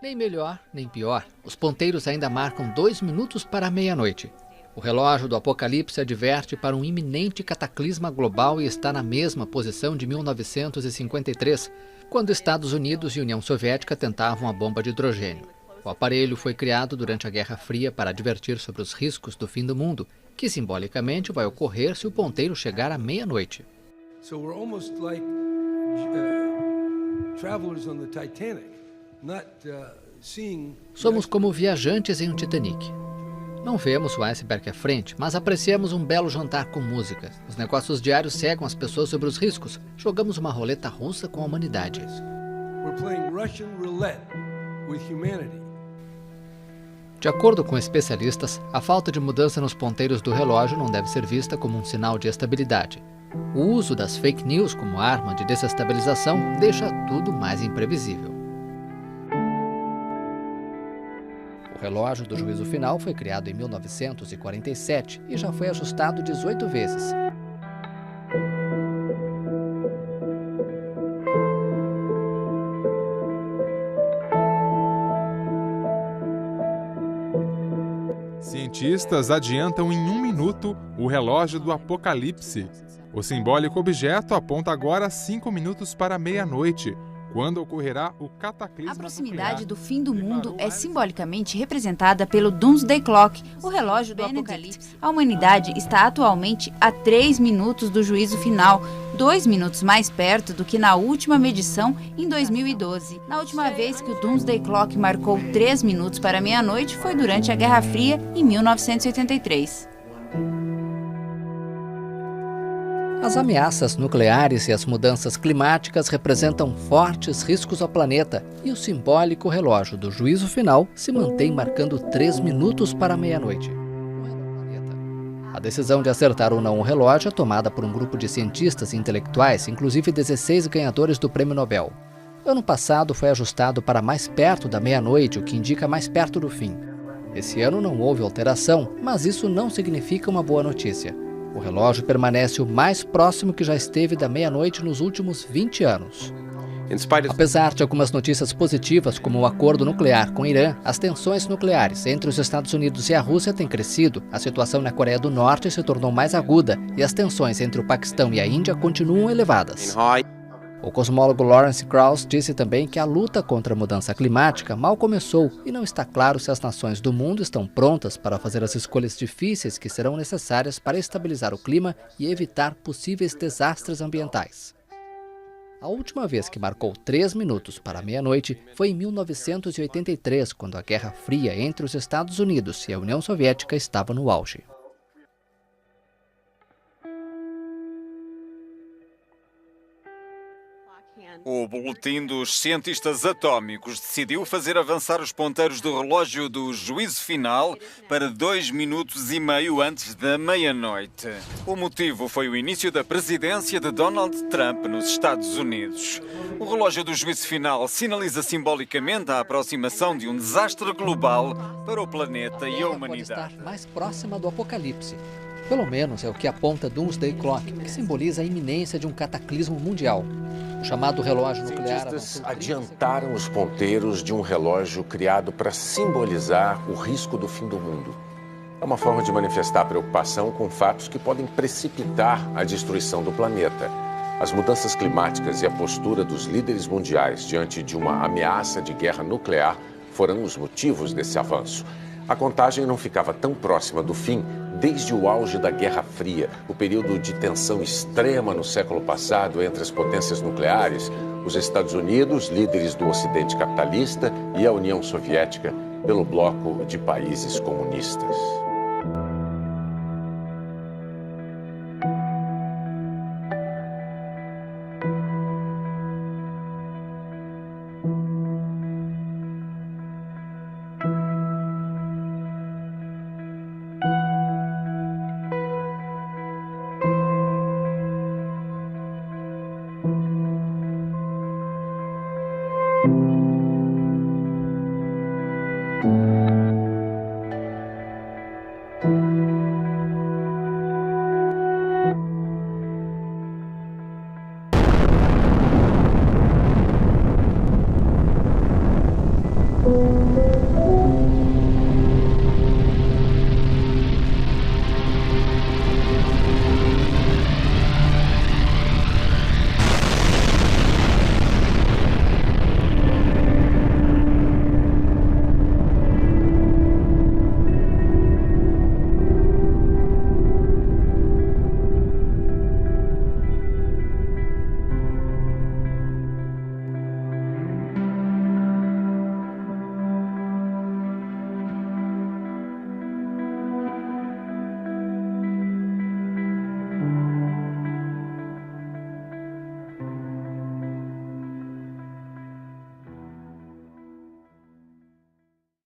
Nem melhor, nem pior. Os ponteiros ainda marcam 2 minutos para a meia-noite. O relógio do Apocalipse adverte para um iminente cataclisma global e está na mesma posição de 1953, quando Estados Unidos e União Soviética tentavam a bomba de hidrogênio. O aparelho foi criado durante a Guerra Fria para advertir sobre os riscos do fim do mundo, que simbolicamente vai ocorrer se o ponteiro chegar à meia-noite. So we're almost like travelers on the Titanic, not seeing. Somos como viajantes em um Titanic. Não vemos o iceberg à frente, mas apreciamos um belo jantar com música. Os negócios diários cegam as pessoas sobre os riscos. Jogamos uma roleta russa com a humanidade. We're playing Russian roulette with humanity. De acordo com especialistas, a falta de mudança nos ponteiros do relógio não deve ser vista como um sinal de estabilidade. O uso das fake news como arma de desestabilização deixa tudo mais imprevisível. O relógio do juízo final foi criado em 1947 e já foi ajustado 18 vezes. Cientistas adiantam em 1 minuto o relógio do Apocalipse. O simbólico objeto aponta agora 5 minutos para meia-noite, quando ocorrerá o cataclisma. A proximidade do fim do mundo é simbolicamente representada pelo Doomsday Clock, o relógio do Apocalipse. A humanidade está atualmente a 3 minutos do juízo final, 2 minutos mais perto do que na última medição em 2012. Na última vez que o Doomsday Clock marcou 3 minutos para meia-noite foi durante a Guerra Fria, em 1983. As ameaças nucleares e as mudanças climáticas representam fortes riscos ao planeta e o simbólico relógio do juízo final se mantém marcando 3 minutos para a meia-noite. A decisão de acertar ou não o relógio é tomada por um grupo de cientistas e intelectuais, inclusive 16 ganhadores do Prêmio Nobel. Ano passado foi ajustado para mais perto da meia-noite, o que indica mais perto do fim. Esse ano não houve alteração, mas isso não significa uma boa notícia. O relógio permanece o mais próximo que já esteve da meia-noite nos últimos 20 anos. Apesar de algumas notícias positivas, como o acordo nuclear com o Irã, as tensões nucleares entre os Estados Unidos e a Rússia têm crescido, a situação na Coreia do Norte se tornou mais aguda e as tensões entre o Paquistão e a Índia continuam elevadas. O cosmólogo Lawrence Krauss disse também que a luta contra a mudança climática mal começou e não está claro se as nações do mundo estão prontas para fazer as escolhas difíceis que serão necessárias para estabilizar o clima e evitar possíveis desastres ambientais. A última vez que marcou 3 minutos para a meia-noite foi em 1983, quando a Guerra Fria entre os Estados Unidos e a União Soviética estava no auge. O Boletim dos Cientistas Atômicos decidiu fazer avançar os ponteiros do relógio do juízo final para 2 minutos e meio antes da meia-noite. O motivo foi o início da presidência de Donald Trump nos Estados Unidos. O relógio do juízo final sinaliza simbolicamente a aproximação de um desastre global para o planeta e a humanidade. Pode estar mais próxima do apocalipse. Pelo menos é o que aponta Doomsday Clock, que simboliza a iminência de um cataclismo mundial. O chamado relógio nuclear... Cientistas adiantaram os ponteiros de um relógio criado para simbolizar o risco do fim do mundo. É uma forma de manifestar preocupação com fatos que podem precipitar a destruição do planeta. As mudanças climáticas e a postura dos líderes mundiais diante de uma ameaça de guerra nuclear foram os motivos desse avanço. A contagem não ficava tão próxima do fim desde o auge da Guerra Fria, o período de tensão extrema no século passado entre as potências nucleares, os Estados Unidos, líderes do Ocidente capitalista, e a União Soviética, pelo bloco de países comunistas.